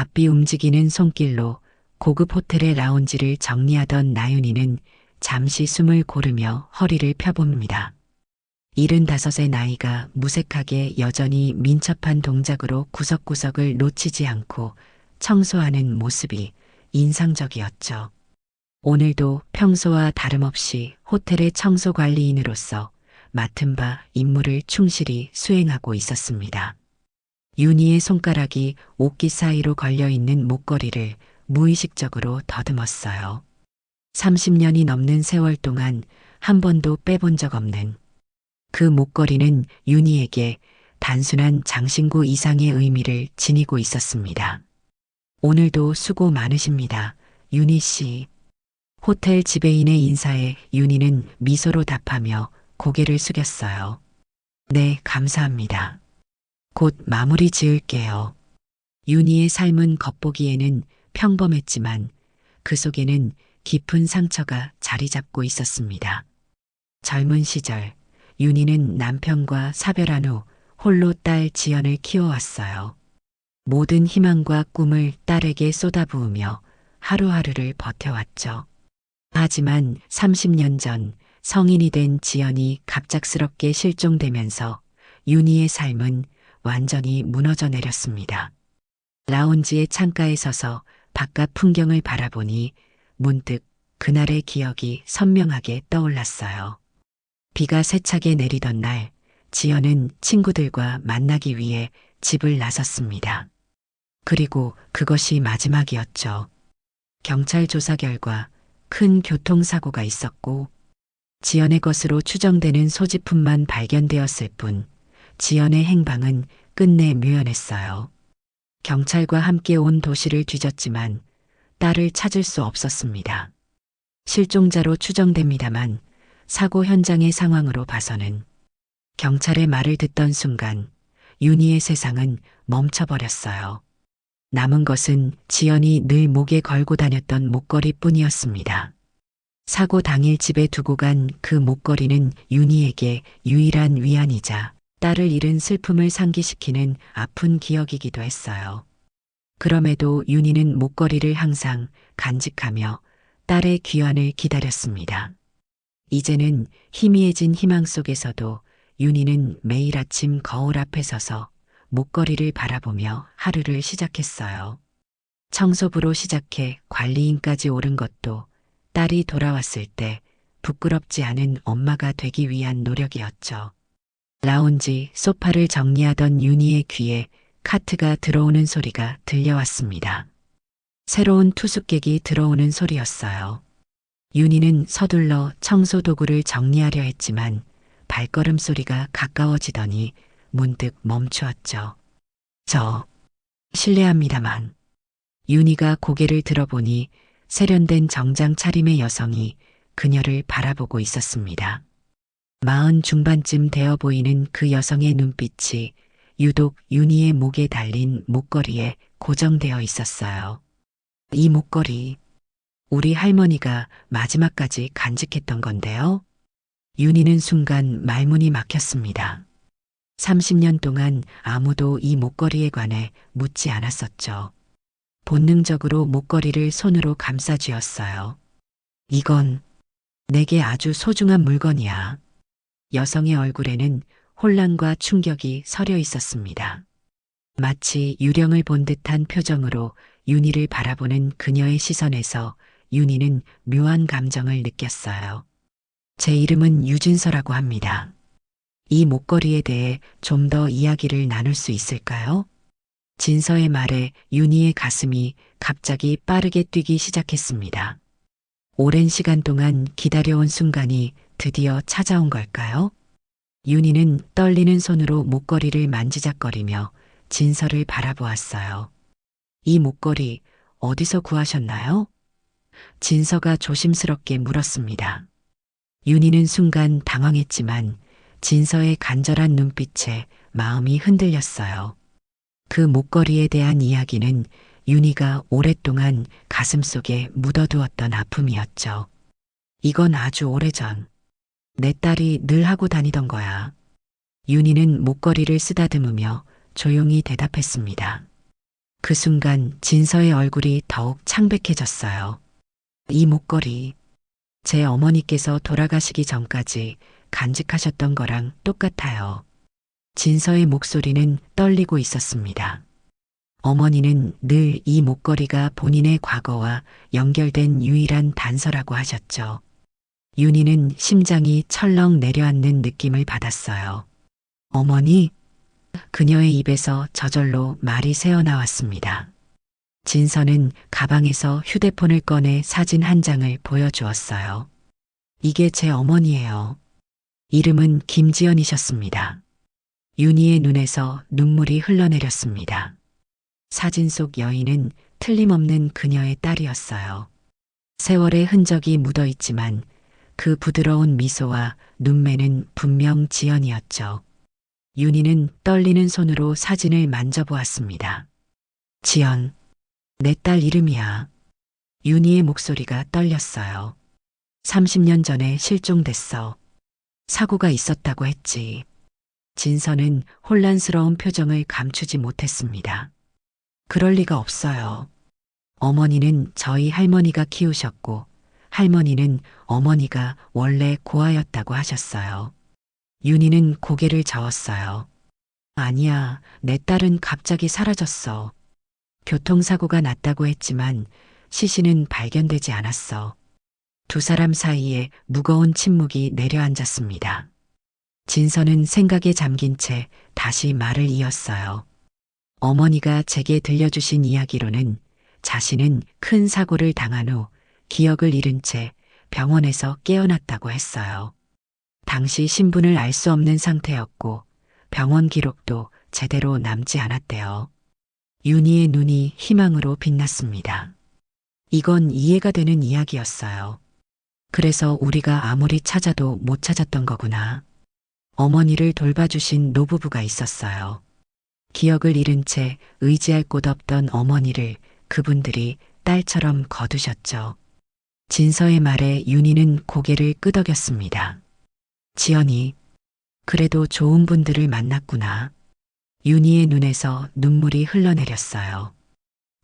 바삐 움직이는 손길로 고급 호텔의 라운지를 정리하던 나윤이는 잠시 숨을 고르며 허리를 펴봅니다. 75의 나이가 무색하게 여전히 민첩한 동작으로 구석구석을 놓치지 않고 청소하는 모습이 인상적이었죠. 오늘도 평소와 다름없이 호텔의 청소관리인으로서 맡은 바 임무를 충실히 수행하고 있었습니다. 윤희의 손가락이 옷깃 사이로 걸려있는 목걸이를 무의식적으로 더듬었어요. 30년이 넘는 세월 동안 한 번도 빼본 적 없는 그 목걸이는 윤희에게 단순한 장신구 이상의 의미를 지니고 있었습니다. 오늘도 수고 많으십니다, 윤희 씨. 호텔 지배인의 인사에 윤희는 미소로 답하며 고개를 숙였어요. 네, 감사합니다. 곧 마무리 지을게요. 윤희의 삶은 겉보기에는 평범했지만 그 속에는 깊은 상처가 자리 잡고 있었습니다. 젊은 시절 윤희는 남편과 사별한 후 홀로 딸 지연을 키워왔어요. 모든 희망과 꿈을 딸에게 쏟아부으며 하루하루를 버텨왔죠. 하지만 30년 전 성인이 된 지연이 갑작스럽게 실종되면서 윤희의 삶은 완전히 무너져 내렸습니다. 라운지의 창가에 서서 바깥 풍경을 바라보니 문득 그날의 기억이 선명하게 떠올랐어요. 비가 세차게 내리던 날, 지연은 친구들과 만나기 위해 집을 나섰습니다. 그리고 그것이 마지막이었죠. 경찰 조사 결과 큰 교통사고가 있었고 지연의 것으로 추정되는 소지품만 발견되었을 뿐 지연의 행방은 끝내 묘연했어요. 경찰과 함께 온 도시를 뒤졌지만 딸을 찾을 수 없었습니다. 실종자로 추정됩니다만 사고 현장의 상황으로 봐서는 경찰의 말을 듣던 순간 윤희의 세상은 멈춰버렸어요. 남은 것은 지연이 늘 목에 걸고 다녔던 목걸이뿐이었습니다. 사고 당일 집에 두고 간 그 목걸이는 윤희에게 유일한 위안이자 딸을 잃은 슬픔을 상기시키는 아픈 기억이기도 했어요. 그럼에도 윤희는 목걸이를 항상 간직하며 딸의 귀환을 기다렸습니다. 이제는 희미해진 희망 속에서도 윤희는 매일 아침 거울 앞에 서서 목걸이를 바라보며 하루를 시작했어요. 청소부로 시작해 관리인까지 오른 것도 딸이 돌아왔을 때 부끄럽지 않은 엄마가 되기 위한 노력이었죠. 라운지 소파를 정리하던 윤희의 귀에 카트가 들어오는 소리가 들려왔습니다. 새로운 투숙객이 들어오는 소리였어요. 윤희는 서둘러 청소 도구를 정리하려 했지만 발걸음 소리가 가까워지더니 문득 멈추었죠. 실례합니다만. 윤희가 고개를 들어보니 세련된 정장 차림의 여성이 그녀를 바라보고 있었습니다. 40 중반쯤 되어 보이는 그 여성의 눈빛이 유독 윤희의 목에 달린 목걸이에 고정되어 있었어요. 이 목걸이, 우리 할머니가 마지막까지 간직했던 건데요. 윤희는 순간 말문이 막혔습니다. 30년 동안 아무도 이 목걸이에 관해 묻지 않았었죠. 본능적으로 목걸이를 손으로 감싸 쥐었어요. 이건 내게 아주 소중한 물건이야. 여성의 얼굴에는 혼란과 충격이 서려 있었습니다. 마치 유령을 본 듯한 표정으로 윤희를 바라보는 그녀의 시선에서 윤희는 묘한 감정을 느꼈어요. 제 이름은 유진서라고 합니다. 이 목걸이에 대해 좀 더 이야기를 나눌 수 있을까요? 진서의 말에 윤희의 가슴이 갑자기 빠르게 뛰기 시작했습니다. 오랜 시간 동안 기다려온 순간이 드디어 찾아온 걸까요? 윤희는 떨리는 손으로 목걸이를 만지작거리며 진서를 바라보았어요. 이 목걸이 어디서 구하셨나요? 진서가 조심스럽게 물었습니다. 윤희는 순간 당황했지만 진서의 간절한 눈빛에 마음이 흔들렸어요. 그 목걸이에 대한 이야기는 윤희가 오랫동안 가슴속에 묻어두었던 아픔이었죠. 이건 아주 오래전 내 딸이 늘 하고 다니던 거야. 윤희는 목걸이를 쓰다듬으며 조용히 대답했습니다. 그 순간 진서의 얼굴이 더욱 창백해졌어요. 이 목걸이, 제 어머니께서 돌아가시기 전까지 간직하셨던 거랑 똑같아요. 진서의 목소리는 떨리고 있었습니다. 어머니는 늘 이 목걸이가 본인의 과거와 연결된 유일한 단서라고 하셨죠. 윤희는 심장이 철렁 내려앉는 느낌을 받았어요. 어머니? 그녀의 입에서 저절로 말이 새어나왔습니다. 진서는 가방에서 휴대폰을 꺼내 사진 한 장을 보여주었어요. 이게 제 어머니예요. 이름은 김지연이셨습니다. 윤희의 눈에서 눈물이 흘러내렸습니다. 사진 속 여인은 틀림없는 그녀의 딸이었어요. 세월의 흔적이 묻어 있지만 그 부드러운 미소와 눈매는 분명 지연이었죠. 윤희는 떨리는 손으로 사진을 만져보았습니다. 지연, 내 딸 이름이야. 윤희의 목소리가 떨렸어요. 30년 전에 실종됐어. 사고가 있었다고 했지. 진서는 혼란스러운 표정을 감추지 못했습니다. 그럴 리가 없어요. 어머니는 저희 할머니가 키우셨고 할머니는 어머니가 원래 고아였다고 하셨어요. 윤희는 고개를 저었어요. 아니야, 내 딸은 갑자기 사라졌어. 교통사고가 났다고 했지만 시신은 발견되지 않았어. 두 사람 사이에 무거운 침묵이 내려앉았습니다. 진서는 생각에 잠긴 채 다시 말을 이었어요. 어머니가 제게 들려주신 이야기로는 자신은 큰 사고를 당한 후 기억을 잃은 채 병원에서 깨어났다고 했어요. 당시 신분을 알 수 없는 상태였고 병원 기록도 제대로 남지 않았대요. 윤희의 눈이 희망으로 빛났습니다. 이건 이해가 되는 이야기였어요. 그래서 우리가 아무리 찾아도 못 찾았던 거구나. 어머니를 돌봐주신 노부부가 있었어요. 기억을 잃은 채 의지할 곳 없던 어머니를 그분들이 딸처럼 거두셨죠. 진서의 말에 윤희는 고개를 끄덕였습니다. 지연이, 그래도 좋은 분들을 만났구나. 윤희의 눈에서 눈물이 흘러내렸어요.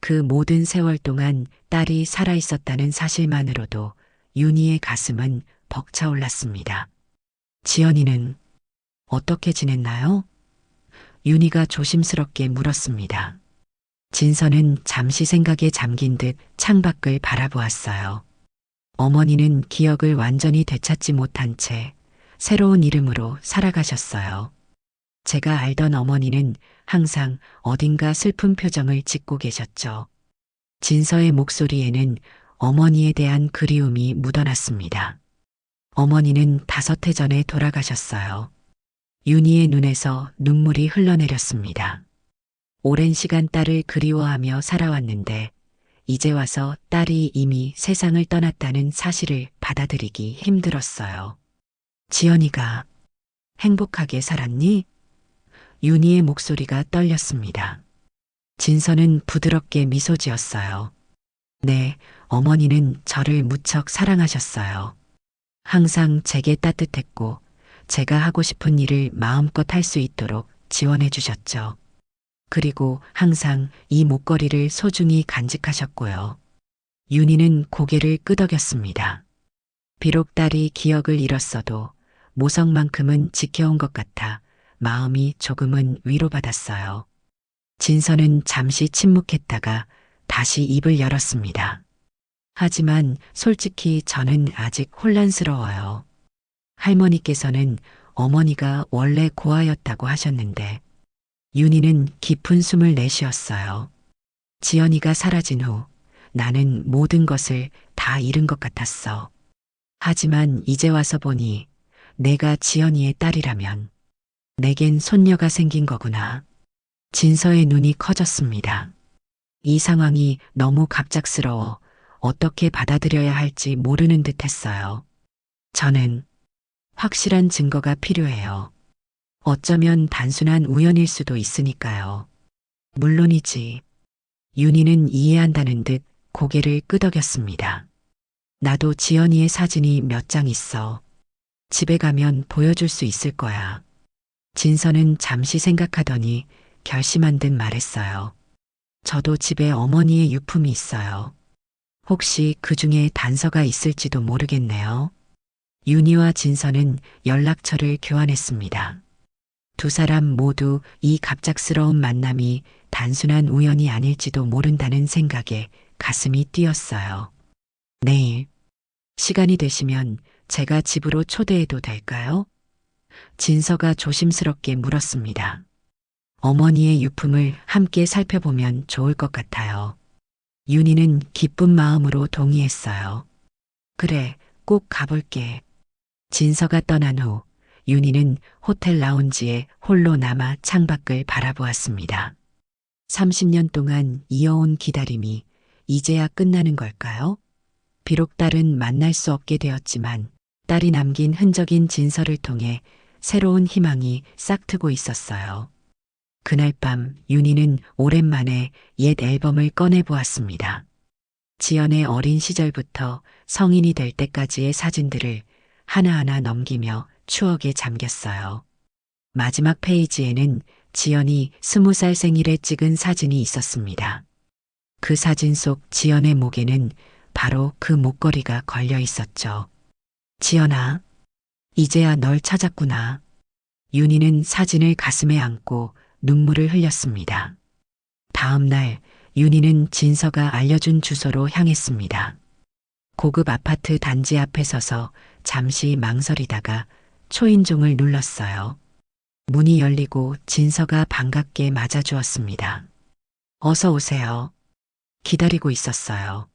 그 모든 세월 동안 딸이 살아있었다는 사실만으로도 윤희의 가슴은 벅차올랐습니다. 지연이는 어떻게 지냈나요? 윤희가 조심스럽게 물었습니다. 진서는 잠시 생각에 잠긴 듯 창밖을 바라보았어요. 어머니는 기억을 완전히 되찾지 못한 채 새로운 이름으로 살아가셨어요. 제가 알던 어머니는 항상 어딘가 슬픈 표정을 짓고 계셨죠. 진서의 목소리에는 어머니에 대한 그리움이 묻어났습니다. 어머니는 5해 전에 돌아가셨어요. 윤희의 눈에서 눈물이 흘러내렸습니다. 오랜 시간 딸을 그리워하며 살아왔는데 이제 와서 딸이 이미 세상을 떠났다는 사실을 받아들이기 힘들었어요. 지연이가 행복하게 살았니? 윤희의 목소리가 떨렸습니다. 진서는 부드럽게 미소 지었어요. 네, 어머니는 저를 무척 사랑하셨어요. 항상 제게 따뜻했고 제가 하고 싶은 일을 마음껏 할 수 있도록 지원해 주셨죠. 그리고 항상 이 목걸이를 소중히 간직하셨고요. 윤희는 고개를 끄덕였습니다. 비록 딸이 기억을 잃었어도 모성만큼은 지켜온 것 같아 마음이 조금은 위로받았어요. 진서는 잠시 침묵했다가 다시 입을 열었습니다. 하지만 솔직히 저는 아직 혼란스러워요. 할머니께서는 어머니가 원래 고아였다고 하셨는데 윤희는 깊은 숨을 내쉬었어요. 지연이가 사라진 후 나는 모든 것을 다 잃은 것 같았어. 하지만 이제 와서 보니 내가 지연이의 딸이라면 내겐 손녀가 생긴 거구나. 진서의 눈이 커졌습니다. 이 상황이 너무 갑작스러워 어떻게 받아들여야 할지 모르는 듯 했어요. 저는 확실한 증거가 필요해요. 어쩌면 단순한 우연일 수도 있으니까요. 물론이지. 윤희는 이해한다는 듯 고개를 끄덕였습니다. 나도 지연이의 사진이 몇 장 있어. 집에 가면 보여줄 수 있을 거야. 진서는 잠시 생각하더니 결심한 듯 말했어요. 저도 집에 어머니의 유품이 있어요. 혹시 그 중에 단서가 있을지도 모르겠네요. 윤희와 진서는 연락처를 교환했습니다. 두 사람 모두 이 갑작스러운 만남이 단순한 우연이 아닐지도 모른다는 생각에 가슴이 뛰었어요. 내일, 시간이 되시면 제가 집으로 초대해도 될까요? 진서가 조심스럽게 물었습니다. 어머니의 유품을 함께 살펴보면 좋을 것 같아요. 윤희는 기쁜 마음으로 동의했어요. 그래, 꼭 가볼게. 진서가 떠난 후 윤희는 호텔 라운지에 홀로 남아 창밖을 바라보았습니다. 30년 동안 이어온 기다림이 이제야 끝나는 걸까요? 비록 딸은 만날 수 없게 되었지만 딸이 남긴 흔적인 진서를 통해 새로운 희망이 싹트고 있었어요. 그날 밤 윤희는 오랜만에 옛 앨범을 꺼내 보았습니다. 지연의 어린 시절부터 성인이 될 때까지의 사진들을 하나하나 넘기며 추억에 잠겼어요. 마지막 페이지에는 지연이 20살 생일에 찍은 사진이 있었습니다. 그 사진 속 지연의 목에는 바로 그 목걸이가 걸려 있었죠. 지연아, 이제야 널 찾았구나. 윤희는 사진을 가슴에 안고 눈물을 흘렸습니다. 다음 날 윤희는 진서가 알려준 주소로 향했습니다. 고급 아파트 단지 앞에 서서 잠시 망설이다가 초인종을 눌렀어요. 문이 열리고 진서가 반갑게 맞아주었습니다. 어서 오세요. 기다리고 있었어요.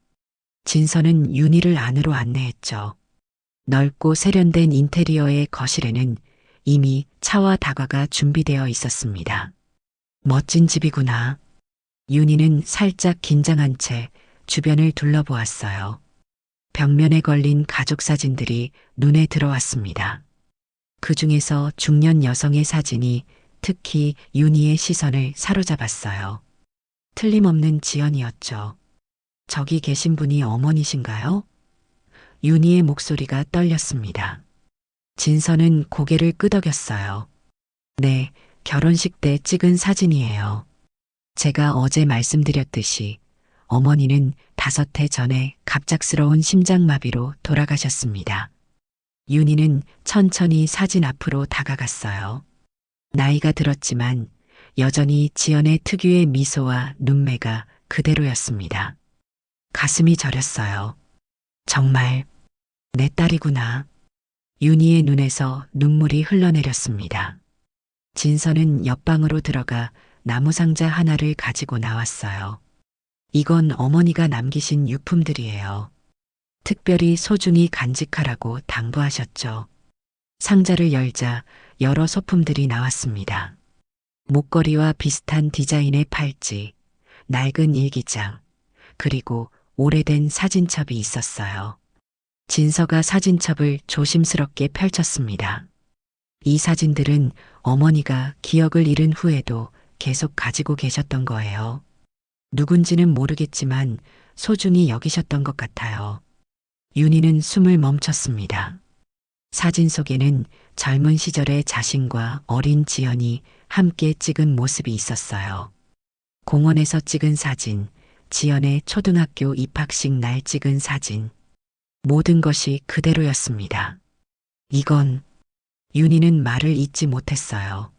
진서는 윤희를 안으로 안내했죠. 넓고 세련된 인테리어의 거실에는 이미 차와 다과가 준비되어 있었습니다. 멋진 집이구나. 윤희는 살짝 긴장한 채 주변을 둘러보았어요. 벽면에 걸린 가족 사진들이 눈에 들어왔습니다. 그 중에서 중년 여성의 사진이 특히 윤희의 시선을 사로잡았어요. 틀림없는 지연이었죠. 저기 계신 분이 어머니신가요? 윤희의 목소리가 떨렸습니다. 진서는 고개를 끄덕였어요. 네, 결혼식 때 찍은 사진이에요. 제가 어제 말씀드렸듯이 어머니는 5해 전에 갑작스러운 심장마비로 돌아가셨습니다. 윤희는 천천히 사진 앞으로 다가갔어요. 나이가 들었지만 여전히 지연의 특유의 미소와 눈매가 그대로였습니다. 가슴이 저렸어요. 정말 내 딸이구나. 윤희의 눈에서 눈물이 흘러내렸습니다. 진서는 옆방으로 들어가 나무 상자 하나를 가지고 나왔어요. 이건 어머니가 남기신 유품들이에요. 특별히 소중히 간직하라고 당부하셨죠. 상자를 열자 여러 소품들이 나왔습니다. 목걸이와 비슷한 디자인의 팔찌, 낡은 일기장, 그리고 오래된 사진첩이 있었어요. 진서가 사진첩을 조심스럽게 펼쳤습니다. 이 사진들은 어머니가 기억을 잃은 후에도 계속 가지고 계셨던 거예요. 누군지는 모르겠지만 소중히 여기셨던 것 같아요. 윤희는 숨을 멈췄습니다. 사진 속에는 젊은 시절의 자신과 어린 지연이 함께 찍은 모습이 있었어요. 공원에서 찍은 사진, 지연의 초등학교 입학식 날 찍은 사진. 모든 것이 그대로였습니다. 이건 윤희는 말을 잇지 못했어요.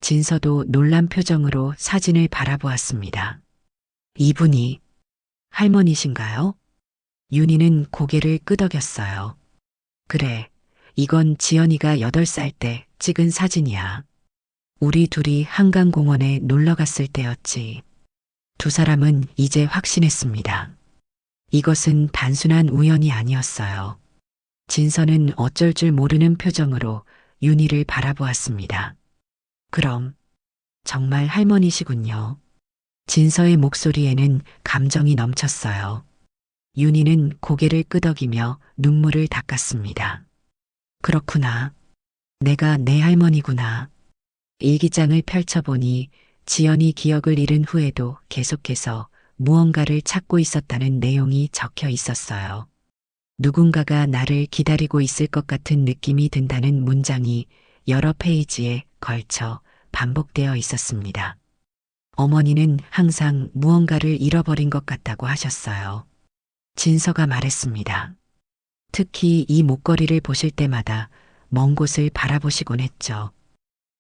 진서도 놀란 표정으로 사진을 바라보았습니다. 이분이 할머니신가요? 윤희는 고개를 끄덕였어요. 그래, 이건 지연이가 8살 때 찍은 사진이야. 우리 둘이 한강공원에 놀러 갔을 때였지. 두 사람은 이제 확신했습니다. 이것은 단순한 우연이 아니었어요. 진서는 어쩔 줄 모르는 표정으로 윤희를 바라보았습니다. 그럼 정말 할머니시군요. 진서의 목소리에는 감정이 넘쳤어요. 윤희는 고개를 끄덕이며 눈물을 닦았습니다. 그렇구나. 내가 내 할머니구나. 일기장을 펼쳐보니 지연이 기억을 잃은 후에도 계속해서 무언가를 찾고 있었다는 내용이 적혀 있었어요. 누군가가 나를 기다리고 있을 것 같은 느낌이 든다는 문장이 여러 페이지에 걸쳐 반복되어 있었습니다. 어머니는 항상 무언가를 잃어버린 것 같다고 하셨어요. 진서가 말했습니다. 특히 이 목걸이를 보실 때마다 먼 곳을 바라보시곤 했죠.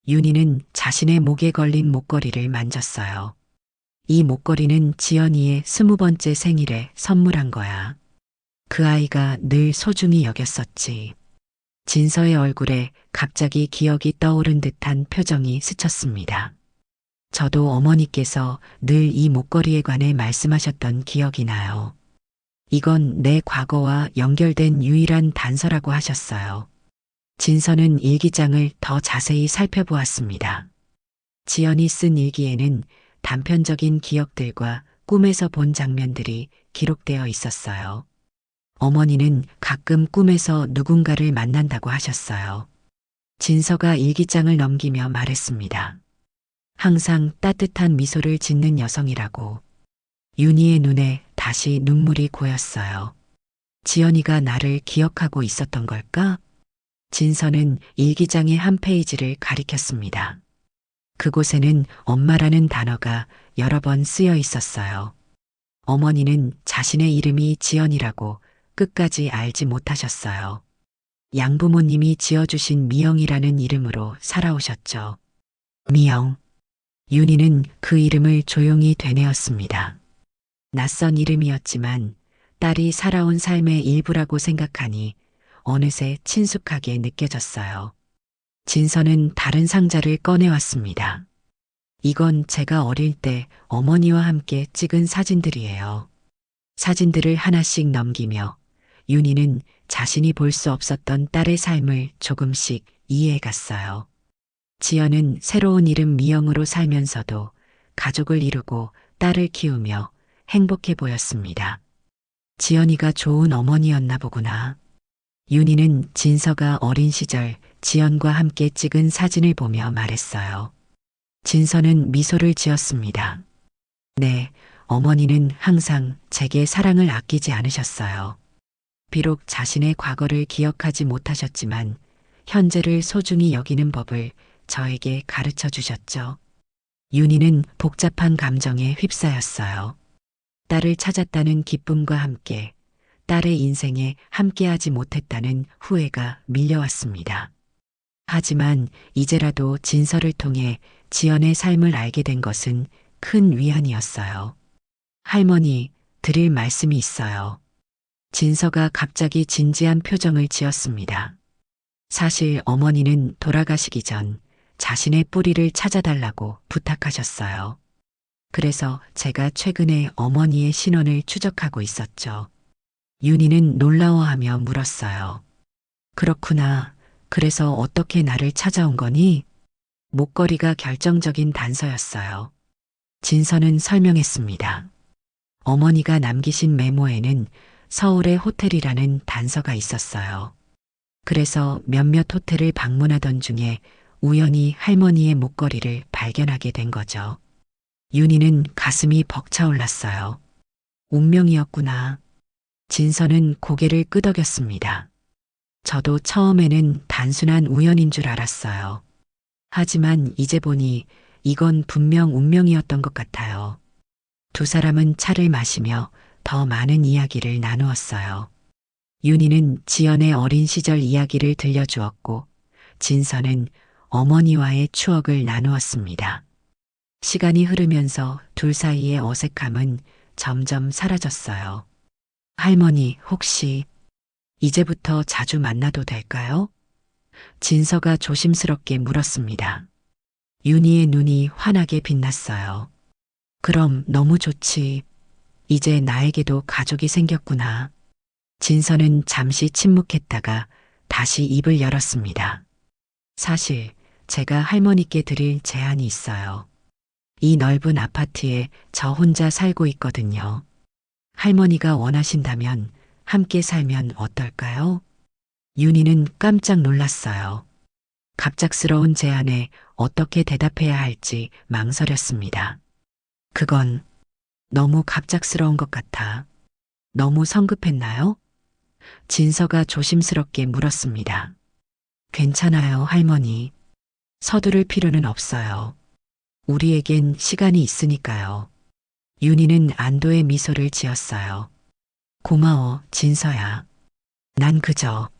윤희는 자신의 목에 걸린 목걸이를 만졌어요. 이 목걸이는 지연이의 20번째 생일에 선물한 거야. 그 아이가 늘 소중히 여겼었지. 진서의 얼굴에 갑자기 기억이 떠오른 듯한 표정이 스쳤습니다. 저도 어머니께서 늘 이 목걸이에 관해 말씀하셨던 기억이 나요. 이건 내 과거와 연결된 유일한 단서라고 하셨어요. 진서는 일기장을 더 자세히 살펴보았습니다. 지연이 쓴 일기에는 단편적인 기억들과 꿈에서 본 장면들이 기록되어 있었어요. 어머니는 가끔 꿈에서 누군가를 만난다고 하셨어요. 진서가 일기장을 넘기며 말했습니다. 항상 따뜻한 미소를 짓는 여성이라고. 윤희의 눈에 다시 눈물이 고였어요. 지연이가 나를 기억하고 있었던 걸까? 진서는 일기장의 한 페이지를 가리켰습니다. 그곳에는 엄마라는 단어가 여러 번 쓰여 있었어요. 어머니는 자신의 이름이 지연이라고 끝까지 알지 못하셨어요. 양부모님이 지어주신 미영이라는 이름으로 살아오셨죠. 미영. 윤희는 그 이름을 조용히 되뇌었습니다. 낯선 이름이었지만 딸이 살아온 삶의 일부라고 생각하니 어느새 친숙하게 느껴졌어요. 진서는 다른 상자를 꺼내왔습니다. 이건 제가 어릴 때 어머니와 함께 찍은 사진들이에요. 사진들을 하나씩 넘기며 윤희는 자신이 볼 수 없었던 딸의 삶을 조금씩 이해해갔어요. 지연은 새로운 이름 미영으로 살면서도 가족을 이루고 딸을 키우며 행복해 보였습니다. 지연이가 좋은 어머니였나 보구나. 윤희는 진서가 어린 시절 지연과 함께 찍은 사진을 보며 말했어요. 진서는 미소를 지었습니다. 네, 어머니는 항상 제게 사랑을 아끼지 않으셨어요. 비록 자신의 과거를 기억하지 못하셨지만 현재를 소중히 여기는 법을 저에게 가르쳐 주셨죠. 윤희는 복잡한 감정에 휩싸였어요. 딸을 찾았다는 기쁨과 함께 딸의 인생에 함께하지 못했다는 후회가 밀려왔습니다. 하지만 이제라도 진서를 통해 지연의 삶을 알게 된 것은 큰 위안이었어요. 할머니, 드릴 말씀이 있어요. 진서가 갑자기 진지한 표정을 지었습니다. 사실 어머니는 돌아가시기 전 자신의 뿌리를 찾아달라고 부탁하셨어요. 그래서 제가 최근에 어머니의 신원을 추적하고 있었죠. 윤희는 놀라워하며 물었어요. 그렇구나. 그래서 어떻게 나를 찾아온 거니? 목걸이가 결정적인 단서였어요. 진서는 설명했습니다. 어머니가 남기신 메모에는 서울의 호텔이라는 단서가 있었어요. 그래서 몇몇 호텔을 방문하던 중에 우연히 할머니의 목걸이를 발견하게 된 거죠. 윤희는 가슴이 벅차올랐어요. 운명이었구나. 진서는 고개를 끄덕였습니다. 저도 처음에는 단순한 우연인 줄 알았어요. 하지만 이제 보니 이건 분명 운명이었던 것 같아요. 두 사람은 차를 마시며 더 많은 이야기를 나누었어요. 윤희는 지연의 어린 시절 이야기를 들려주었고 진서는 어머니와의 추억을 나누었습니다. 시간이 흐르면서 둘 사이의 어색함은 점점 사라졌어요. 할머니, 혹시 이제부터 자주 만나도 될까요? 진서가 조심스럽게 물었습니다. 윤희의 눈이 환하게 빛났어요. 그럼 너무 좋지. 이제 나에게도 가족이 생겼구나. 진서는 잠시 침묵했다가 다시 입을 열었습니다. 사실 제가 할머니께 드릴 제안이 있어요. 이 넓은 아파트에 저 혼자 살고 있거든요. 할머니가 원하신다면 함께 살면 어떨까요? 윤희는 깜짝 놀랐어요. 갑작스러운 제안에 어떻게 대답해야 할지 망설였습니다. 그건 너무 갑작스러운 것 같아. 너무 성급했나요? 진서가 조심스럽게 물었습니다. 괜찮아요, 할머니. 서두를 필요는 없어요. 우리에겐 시간이 있으니까요. 윤희는 안도의 미소를 지었어요. 고마워, 진서야. 난 그저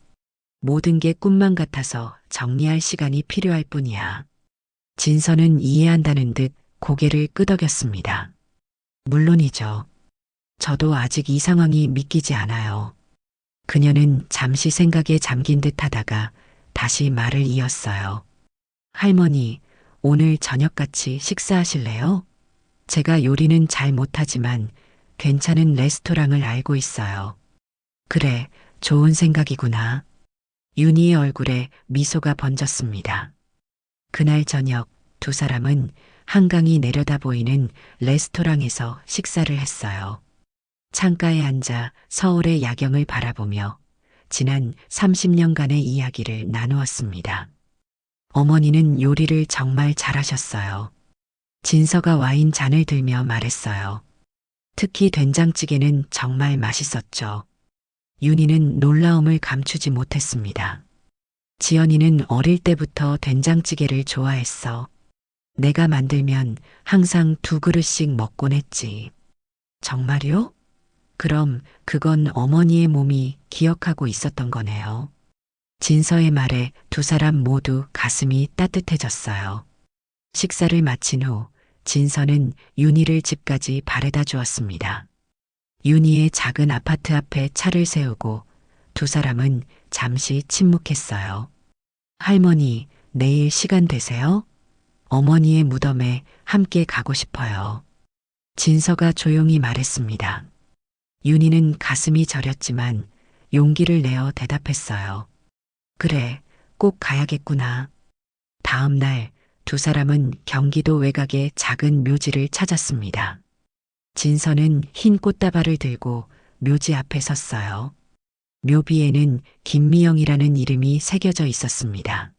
모든 게 꿈만 같아서 정리할 시간이 필요할 뿐이야. 진서는 이해한다는 듯 고개를 끄덕였습니다. 물론이죠. 저도 아직 이 상황이 믿기지 않아요. 그녀는 잠시 생각에 잠긴 듯 하다가 다시 말을 이었어요. 할머니, 오늘 저녁 같이 식사하실래요? 제가 요리는 잘 못하지만 괜찮은 레스토랑을 알고 있어요. 그래, 좋은 생각이구나. 윤희의 얼굴에 미소가 번졌습니다. 그날 저녁 두 사람은 한강이 내려다 보이는 레스토랑에서 식사를 했어요. 창가에 앉아 서울의 야경을 바라보며 지난 30년간의 이야기를 나누었습니다. 어머니는 요리를 정말 잘하셨어요. 진서가 와인 잔을 들며 말했어요. 특히 된장찌개는 정말 맛있었죠. 윤희는 놀라움을 감추지 못했습니다. 지연이는 어릴 때부터 된장찌개를 좋아했어. 내가 만들면 항상 2그릇씩 먹곤 했지. 정말요? 그럼 그건 어머니의 몸이 기억하고 있었던 거네요. 진서의 말에 두 사람 모두 가슴이 따뜻해졌어요. 식사를 마친 후 진서는 윤희를 집까지 바래다 주었습니다. 윤희의 작은 아파트 앞에 차를 세우고 두 사람은 잠시 침묵했어요. 할머니, 내일 시간 되세요? 어머니의 무덤에 함께 가고 싶어요. 진서가 조용히 말했습니다. 윤희는 가슴이 저렸지만 용기를 내어 대답했어요. 그래, 꼭 가야겠구나. 다음 날 두 사람은 경기도 외곽의 작은 묘지를 찾았습니다. 진서는 흰 꽃다발을 들고 묘지 앞에 섰어요. 묘비에는 김미영이라는 이름이 새겨져 있었습니다.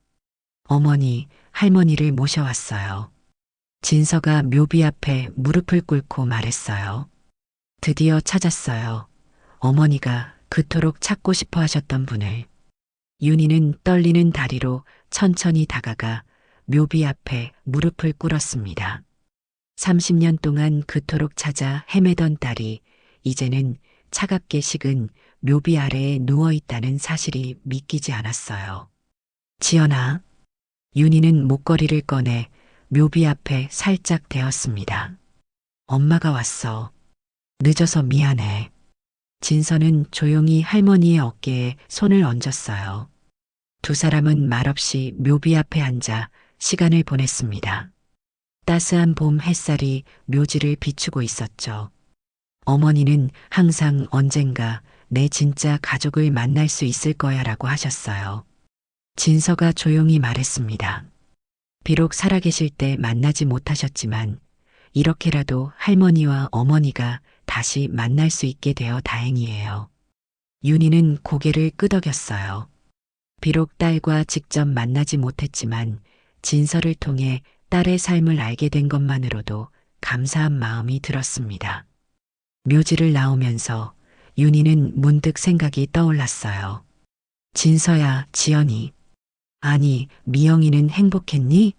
어머니, 할머니를 모셔왔어요. 진서가 묘비 앞에 무릎을 꿇고 말했어요. 드디어 찾았어요. 어머니가 그토록 찾고 싶어 하셨던 분을. 윤희는 떨리는 다리로 천천히 다가가 묘비 앞에 무릎을 꿇었습니다. 30년 동안 그토록 찾아 헤매던 딸이 이제는 차갑게 식은 묘비 아래에 누워있다는 사실이 믿기지 않았어요. 지연아, 윤희는 목걸이를 꺼내 묘비 앞에 살짝 대었습니다. 엄마가 왔어. 늦어서 미안해. 진서는 조용히 할머니의 어깨에 손을 얹었어요. 두 사람은 말없이 묘비 앞에 앉아 시간을 보냈습니다. 따스한 봄 햇살이 묘지를 비추고 있었죠. 어머니는 항상 언젠가 내 진짜 가족을 만날 수 있을 거야 라고 하셨어요. 진서가 조용히 말했습니다. 비록 살아계실 때 만나지 못하셨지만 이렇게라도 할머니와 어머니가 다시 만날 수 있게 되어 다행이에요. 윤희는 고개를 끄덕였어요. 비록 딸과 직접 만나지 못했지만 진서를 통해 딸의 삶을 알게 된 것만으로도 감사한 마음이 들었습니다. 묘지를 나오면서 윤희는 문득 생각이 떠올랐어요. 진서야, 지연이. 아니, 미영이는 행복했니?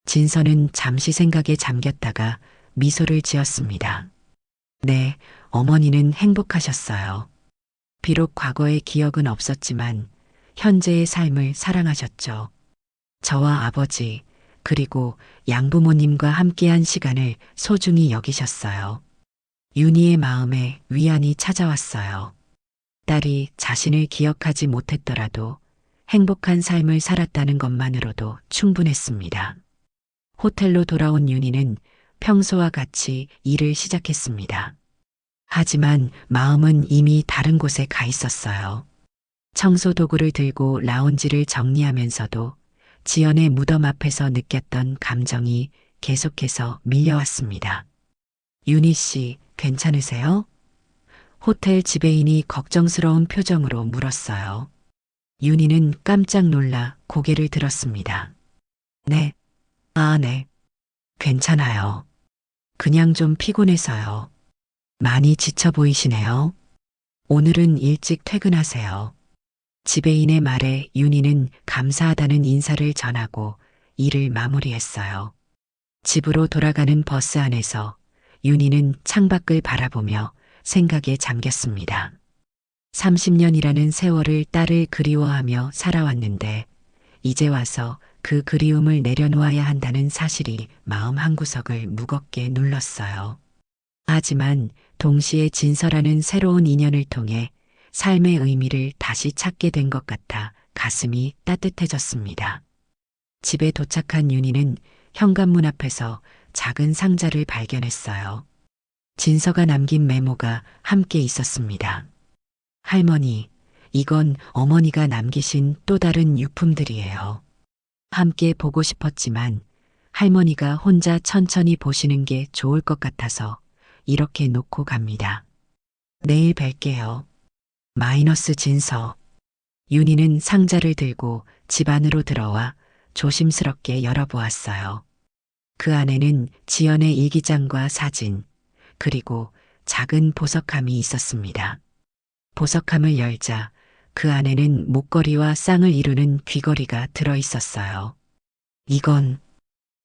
진서는 잠시 생각에 잠겼다가 미소를 지었습니다. 네, 어머니는 행복하셨어요. 비록 과거의 기억은 없었지만 현재의 삶을 사랑하셨죠. 저와 아버지, 그리고 양부모님과 함께한 시간을 소중히 여기셨어요. 윤희의 마음에 위안이 찾아왔어요. 딸이 자신을 기억하지 못했더라도 행복한 삶을 살았다는 것만으로도 충분했습니다. 호텔로 돌아온 윤희는 평소와 같이 일을 시작했습니다. 하지만 마음은 이미 다른 곳에 가 있었어요. 청소 도구를 들고 라운지를 정리하면서도 지연의 무덤 앞에서 느꼈던 감정이 계속해서 밀려왔습니다. 윤희 씨, 괜찮으세요? 호텔 지배인이 걱정스러운 표정으로 물었어요. 윤희는 깜짝 놀라 고개를 들었습니다. 네. 아, 네. 괜찮아요. 그냥 좀 피곤해서요. 많이 지쳐 보이시네요. 오늘은 일찍 퇴근하세요. 지배인의 말에 윤희는 감사하다는 인사를 전하고 일을 마무리했어요. 집으로 돌아가는 버스 안에서 윤희는 창밖을 바라보며 생각에 잠겼습니다. 30년이라는 세월을 딸을 그리워하며 살아왔는데 이제 와서 그 그리움을 내려놓아야 한다는 사실이 마음 한구석을 무겁게 눌렀어요. 하지만 동시에 진서라는 새로운 인연을 통해 삶의 의미를 다시 찾게 된 것 같아 가슴이 따뜻해졌습니다. 집에 도착한 윤희는 현관문 앞에서 작은 상자를 발견했어요. 진서가 남긴 메모가 함께 있었습니다. 할머니, 이건 어머니가 남기신 또 다른 유품들이에요. 함께 보고 싶었지만 할머니가 혼자 천천히 보시는 게 좋을 것 같아서 이렇게 놓고 갑니다. 내일 뵐게요. 마이너스 진서. 윤희는 상자를 들고 집 안으로 들어와 조심스럽게 열어보았어요. 그 안에는 지연의 일기장과 사진, 그리고 작은 보석함이 있었습니다. 보석함을 열자 그 안에는 목걸이와 쌍을 이루는 귀걸이가 들어 있었어요. 이건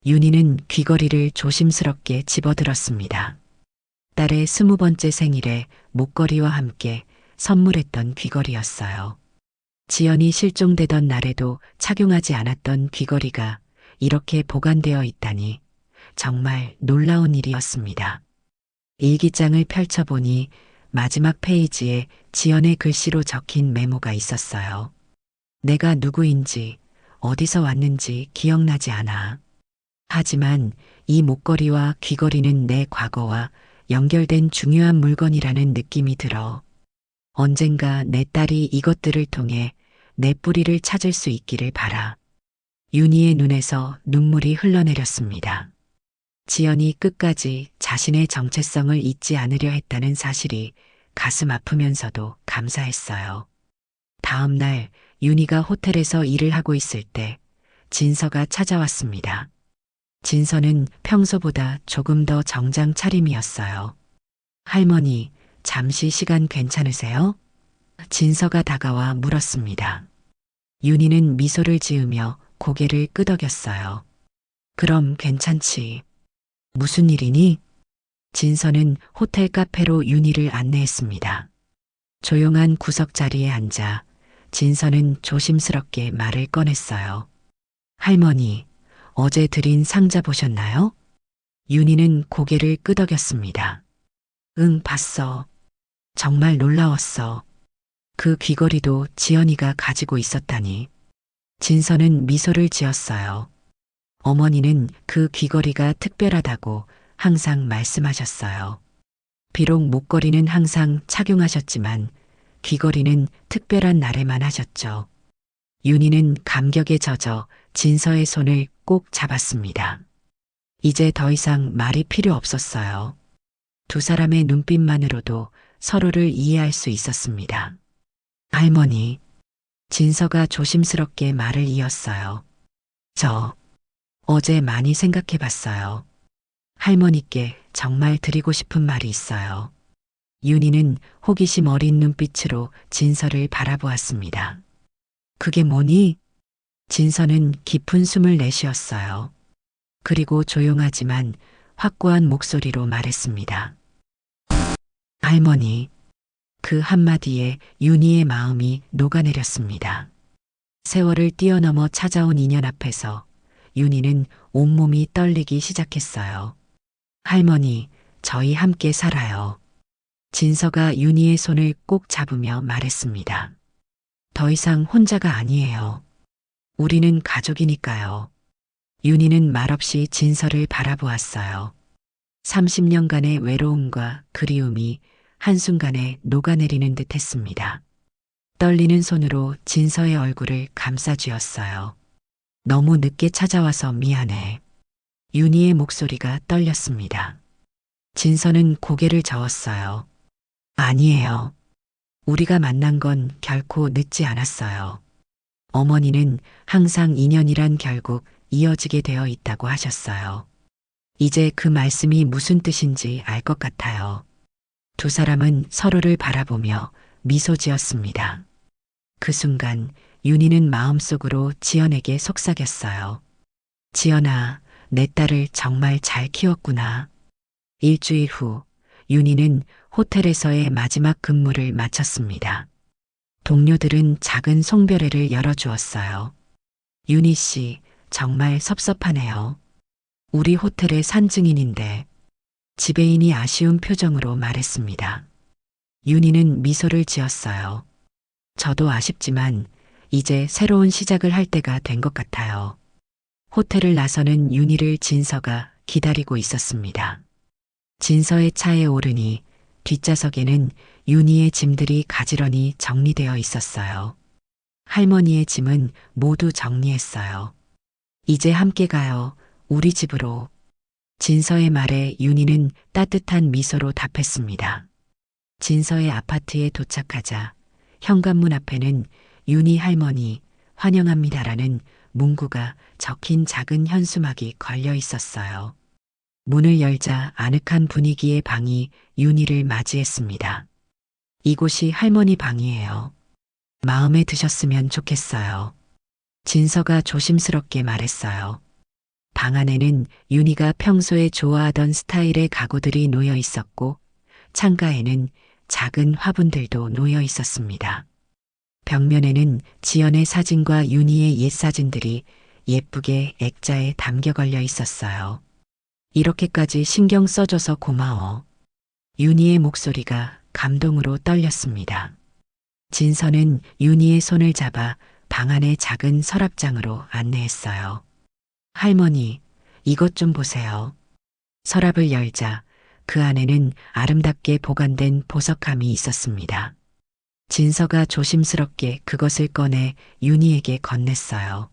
윤희는 귀걸이를 조심스럽게 집어들었습니다. 딸의 20번째 생일에 목걸이와 함께 선물했던 귀걸이였어요. 지연이 실종되던 날에도 착용하지 않았던 귀걸이가 이렇게 보관되어 있다니 정말 놀라운 일이었습니다. 일기장을 펼쳐보니 마지막 페이지에 지연의 글씨로 적힌 메모가 있었어요. 내가 누구인지 어디서 왔는지 기억나지 않아. 하지만 이 목걸이와 귀걸이는 내 과거와 연결된 중요한 물건이라는 느낌이 들어. 언젠가 내 딸이 이것들을 통해 내 뿌리를 찾을 수 있기를 바라. 윤희의 눈에서 눈물이 흘러내렸습니다. 지연이 끝까지 자신의 정체성을 잊지 않으려 했다는 사실이 가슴 아프면서도 감사했어요. 다음 날 윤희가 호텔에서 일을 하고 있을 때 진서가 찾아왔습니다. 진서는 평소보다 조금 더 정장 차림이었어요. 할머니, 잠시 시간 괜찮으세요? 진서가 다가와 물었습니다. 윤희는 미소를 지으며 고개를 끄덕였어요. 그럼 괜찮지. 무슨 일이니? 진서는 호텔 카페로 윤희를 안내했습니다. 조용한 구석 자리에 앉아 진서는 조심스럽게 말을 꺼냈어요. 할머니, 어제 드린 상자 보셨나요? 윤희는 고개를 끄덕였습니다. 응, 봤어. 정말 놀라웠어. 그 귀걸이도 지연이가 가지고 있었다니. 진서는 미소를 지었어요. 어머니는 그 귀걸이가 특별하다고 항상 말씀하셨어요. 비록 목걸이는 항상 착용하셨지만 귀걸이는 특별한 날에만 하셨죠. 윤희는 감격에 젖어 진서의 손을 꼭 잡았습니다. 이제 더 이상 말이 필요 없었어요. 두 사람의 눈빛만으로도 서로를 이해할 수 있었습니다. 할머니, 진서가 조심스럽게 말을 이었어요. 저 어제 많이 생각해 봤어요. 할머니께 정말 드리고 싶은 말이 있어요. 윤희는 호기심 어린 눈빛으로 진서를 바라보았습니다. 그게 뭐니? 진서는 깊은 숨을 내쉬었어요. 그리고 조용하지만 확고한 목소리로 말했습니다. 할머니. 그 한마디에 윤희의 마음이 녹아내렸습니다. 세월을 뛰어넘어 찾아온 인연 앞에서 윤희는 온몸이 떨리기 시작했어요. 할머니, 저희 함께 살아요. 진서가 윤희의 손을 꼭 잡으며 말했습니다. 더 이상 혼자가 아니에요. 우리는 가족이니까요. 윤희는 말없이 진서를 바라보았어요. 30년간의 외로움과 그리움이 한순간에 녹아내리는 듯 했습니다. 떨리는 손으로 진서의 얼굴을 감싸쥐었어요. 너무 늦게 찾아와서 미안해. 윤희의 목소리가 떨렸습니다. 진서는 고개를 저었어요. 아니에요. 우리가 만난 건 결코 늦지 않았어요. 어머니는 항상 인연이란 결국 이어지게 되어 있다고 하셨어요. 이제 그 말씀이 무슨 뜻인지 알 것 같아요. 두 사람은 서로를 바라보며 미소 지었습니다. 그 순간 윤희는 마음속으로 지연에게 속삭였어요. 지연아, 내 딸을 정말 잘 키웠구나. 일주일 후 윤희는 호텔에서의 마지막 근무를 마쳤습니다. 동료들은 작은 송별회를 열어주었어요. 윤희 씨, 정말 섭섭하네요. 우리 호텔의 산증인인데. 지배인이 아쉬운 표정으로 말했습니다. 윤희는 미소를 지었어요. 저도 아쉽지만 이제 새로운 시작을 할 때가 된 것 같아요. 호텔을 나서는 윤희를 진서가 기다리고 있었습니다. 진서의 차에 오르니 뒷좌석에는 윤희의 짐들이 가지런히 정리되어 있었어요. 할머니의 짐은 모두 정리했어요. 이제 함께 가요. 우리 집으로. 진서의 말에 윤희는 따뜻한 미소로 답했습니다. 진서의 아파트에 도착하자 현관문 앞에는 윤희 할머니 환영합니다라는 문구가 적힌 작은 현수막이 걸려 있었어요. 문을 열자 아늑한 분위기의 방이 윤희를 맞이했습니다. 이곳이 할머니 방이에요. 마음에 드셨으면 좋겠어요. 진서가 조심스럽게 말했어요. 방 안에는 윤희가 평소에 좋아하던 스타일의 가구들이 놓여 있었고 창가에는 작은 화분들도 놓여 있었습니다. 벽면에는 지연의 사진과 윤희의 옛 사진들이 예쁘게 액자에 담겨 걸려 있었어요. 이렇게까지 신경 써줘서 고마워. 윤희의 목소리가 감동으로 떨렸습니다. 진서는 윤희의 손을 잡아 방 안의 작은 서랍장으로 안내했어요. 할머니, 이것 좀 보세요. 서랍을 열자 그 안에는 아름답게 보관된 보석함이 있었습니다. 진서가 조심스럽게 그것을 꺼내 윤희에게 건넸어요.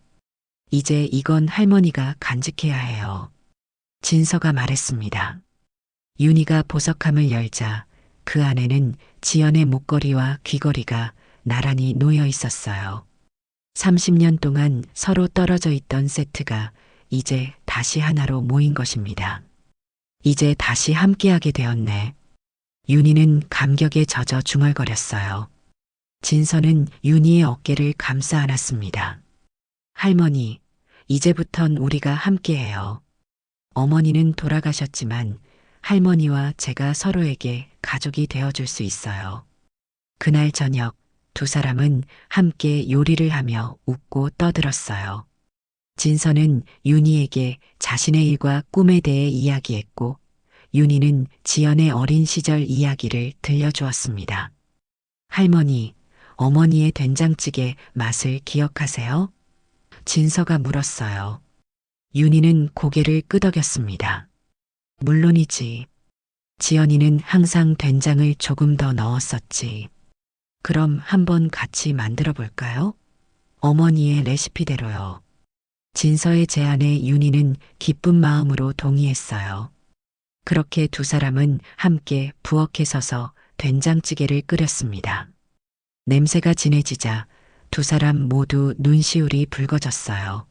이제 이건 할머니가 간직해야 해요. 진서가 말했습니다. 윤희가 보석함을 열자 그 안에는 지연의 목걸이와 귀걸이가 나란히 놓여 있었어요. 30년 동안 서로 떨어져 있던 세트가 이제 다시 하나로 모인 것입니다. 이제 다시 함께하게 되었네. 윤희는 감격에 젖어 중얼거렸어요. 진서는 윤희의 어깨를 감싸 안았습니다. 할머니, 이제부턴 우리가 함께해요. 어머니는 돌아가셨지만 할머니와 제가 서로에게 가족이 되어줄 수 있어요. 그날 저녁 두 사람은 함께 요리를 하며 웃고 떠들었어요. 진서는 윤희에게 자신의 일과 꿈에 대해 이야기했고 윤희는 지연의 어린 시절 이야기를 들려주었습니다. 할머니, 어머니의 된장찌개 맛을 기억하세요? 진서가 물었어요. 윤희는 고개를 끄덕였습니다. 물론이지. 지연이는 항상 된장을 조금 더 넣었었지. 그럼 한번 같이 만들어 볼까요? 어머니의 레시피대로요. 진서의 제안에 윤희는 기쁜 마음으로 동의했어요. 그렇게 두 사람은 함께 부엌에 서서 된장찌개를 끓였습니다. 냄새가 진해지자 두 사람 모두 눈시울이 붉어졌어요.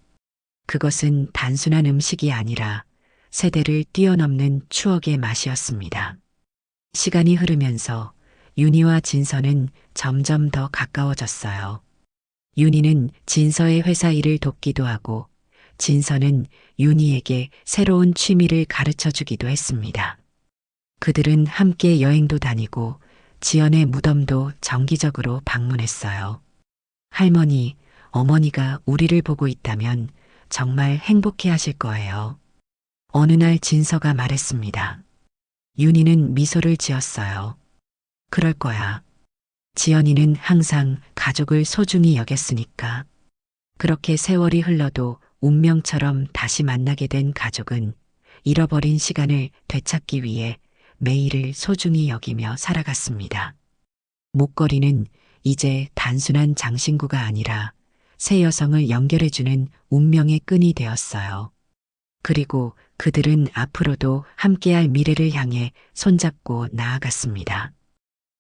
그것은 단순한 음식이 아니라 세대를 뛰어넘는 추억의 맛이었습니다. 시간이 흐르면서 윤희와 진서는 점점 더 가까워졌어요. 윤희는 진서의 회사 일을 돕기도 하고 진서는 윤희에게 새로운 취미를 가르쳐 주기도 했습니다. 그들은 함께 여행도 다니고 지연의 무덤도 정기적으로 방문했어요. 할머니, 어머니가 우리를 보고 있다면 정말 행복해 하실 거예요. 어느 날 진서가 말했습니다. 윤희는 미소를 지었어요. 그럴 거야. 지연이는 항상 가족을 소중히 여겼으니까. 그렇게 세월이 흘러도 운명처럼 다시 만나게 된 가족은 잃어버린 시간을 되찾기 위해 매일을 소중히 여기며 살아갔습니다. 목걸이는 이제 단순한 장신구가 아니라 새 여성을 연결해주는 운명의 끈이 되었어요. 그리고 그들은 앞으로도 함께할 미래를 향해 손잡고 나아갔습니다.